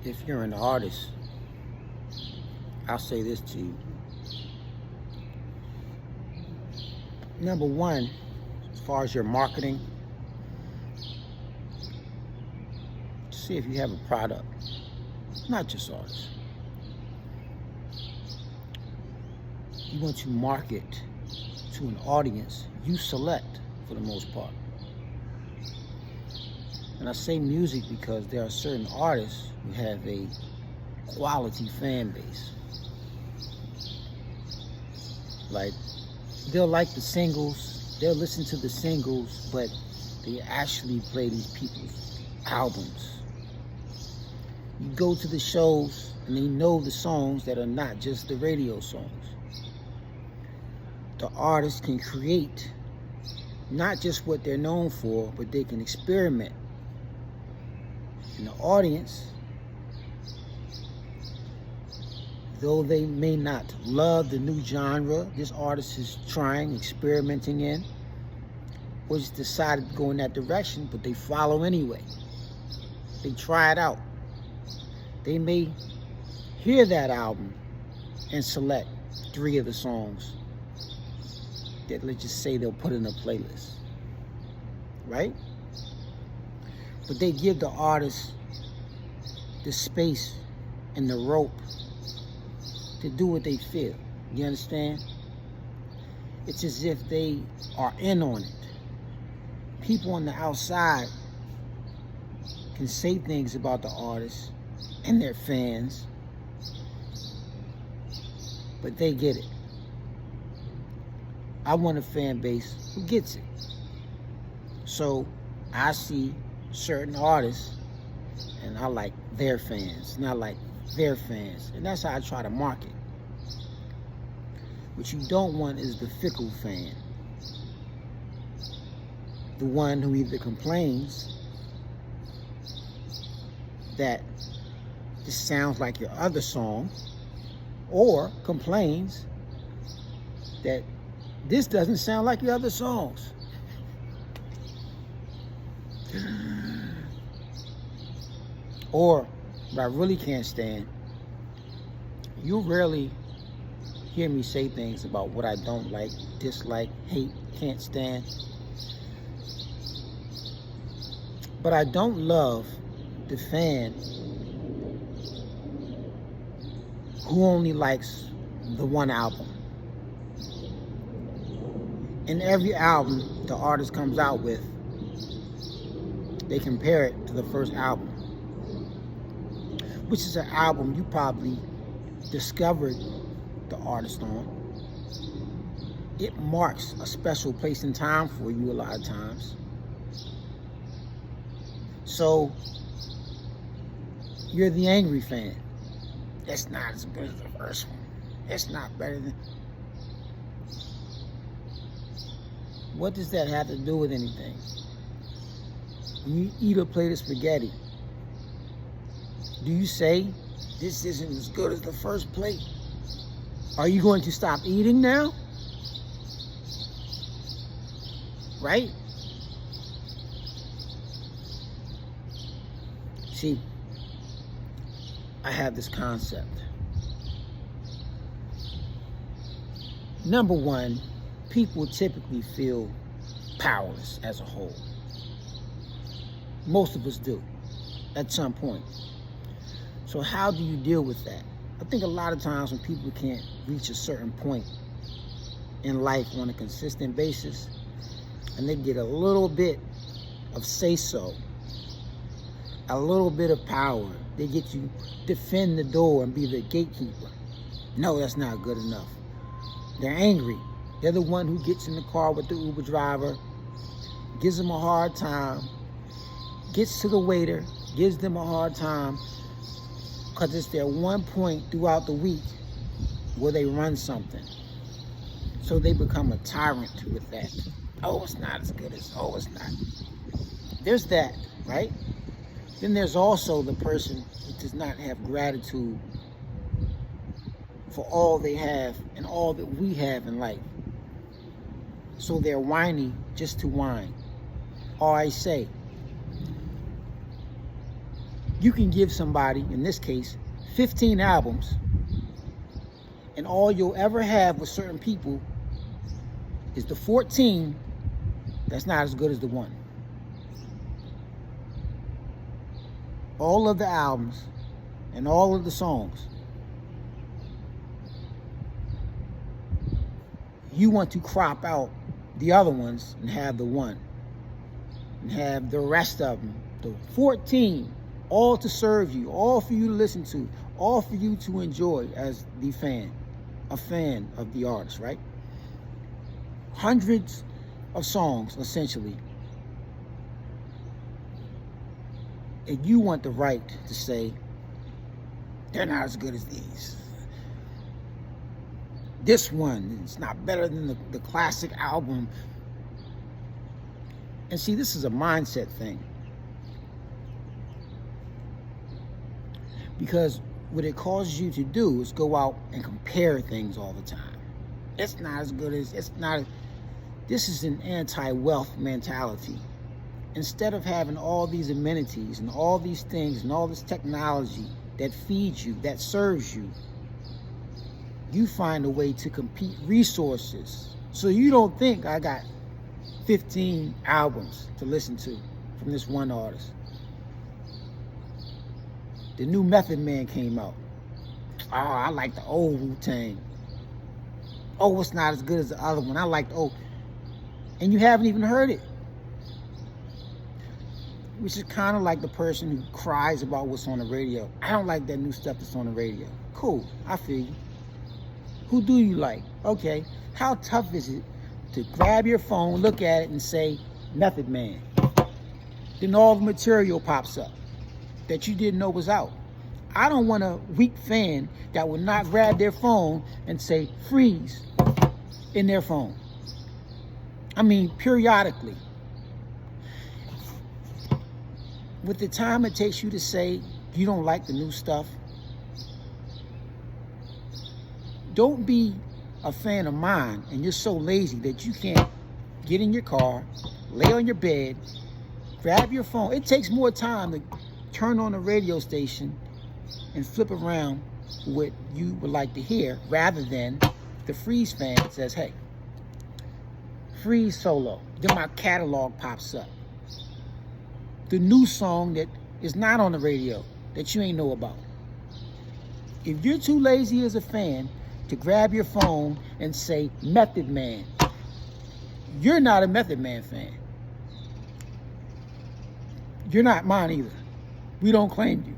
if you're an artist, I'll say this to you. Number one, as far as your marketing, see if you have a product, not just artists. You want to market to an audience you select for the most part. And I say music because there are certain artists who have a quality fan base. Like, they'll like the singles, they'll listen to the singles, but they actually play these people's albums. You go to the shows and they know the songs that are not just the radio songs. The artist can create not just what they're known for, but they can experiment. And the audience, though they may not love the new genre this artist is trying, experimenting in, or just decided to go in that direction, but they follow anyway. They try it out. They may hear that album and select 3 of the songs that, let's just say, they'll put in a playlist, right? But they give the artist the space and the rope to do what they feel. You understand? It's as if they are in on it. People on the outside can say things about the artist and their fans, but they get it. I want a fan base who gets it. So I see certain artists and I like their fans, and I like their fans, and that's how I try to market. What you don't want is the fickle fan, the one who either complains that this sounds like your other song, or complains that this doesn't sound like your other songs. Or, what I really can't stand, you rarely hear me say things about what I don't like, dislike, hate, can't stand. But I don't love the fan who only likes the one album. And every album the artist comes out with, they compare it to the first album, which is an album you probably discovered the artist on. It marks a special place in time for you a lot of times. So you're the angry fan. It's not as good as the first one. It's not better than... What does that have to do with anything? When you eat a plate of spaghetti, do you say, this isn't as good as the first plate? Are you going to stop eating now? Right? See, I have this concept. Number one, people typically feel powerless as a whole. Most of us do, at some point. So how do you deal with that? I think a lot of times when people can't reach a certain point in life on a consistent basis, and they get a little bit of say-so, a little bit of power, they get to defend the door and be the gatekeeper. No, that's not good enough. They're angry. They're the one who gets in the car with the Uber driver, gives them a hard time, gets to the waiter, gives them a hard time, because it's their one point throughout the week where they run something. So they become a tyrant with that. Oh, it's not as good as, oh, it's not. There's that, right? Then there's also the person who does not have gratitude for all they have and all that we have in life. So they're whiny just to whine. Or I say, You can give somebody, in this case, 15 albums, and all you'll ever have with certain people is the 14 that's not as good as the one. All of the albums and all of the songs, you want to crop out the other ones and have the one, and have the rest of them, the 14, all to serve you, all for you to listen to, all for you to enjoy as the fan, a fan of the artist, right? Hundreds of songs, essentially. And you want the right to say, they're not as good as these. This one is not better than the classic album. And see, this is a mindset thing. Because what it causes you to do is go out and compare things all the time. It's not as good as, it's not. This is an anti-wealth mentality. Instead of having all these amenities and all these things and all this technology that feeds you, that serves you, you find a way to compete resources. So you don't think I got 15 albums to listen to from this one artist. The new Method Man came out. Oh, I like the old Wu-Tang. Oh, it's not as good as the other one. I like the old. And you haven't even heard it. Which is kind of like the person who cries about what's on the radio. I don't like that new stuff that's on the radio. Cool, I feel you. Who do you like? Okay, how tough is it to grab your phone, look at it, and say, Method Man? Then all the material pops up that you didn't know was out. I don't want a weak fan that will not grab their phone and say, freeze, in their phone. I mean, periodically. With the time it takes you to say you don't like the new stuff, don't be a fan of mine and you're so lazy that you can't get in your car, lay on your bed, grab your phone. It takes more time to turn on a radio station and flip around what you would like to hear rather than the Freeze fan says, hey, Freeze solo. Then my catalog pops up. The new song that is not on the radio that you ain't know about. If you're too lazy as a fan to grab your phone and say Method Man, you're not a Method Man fan. You're not mine either. We don't claim you.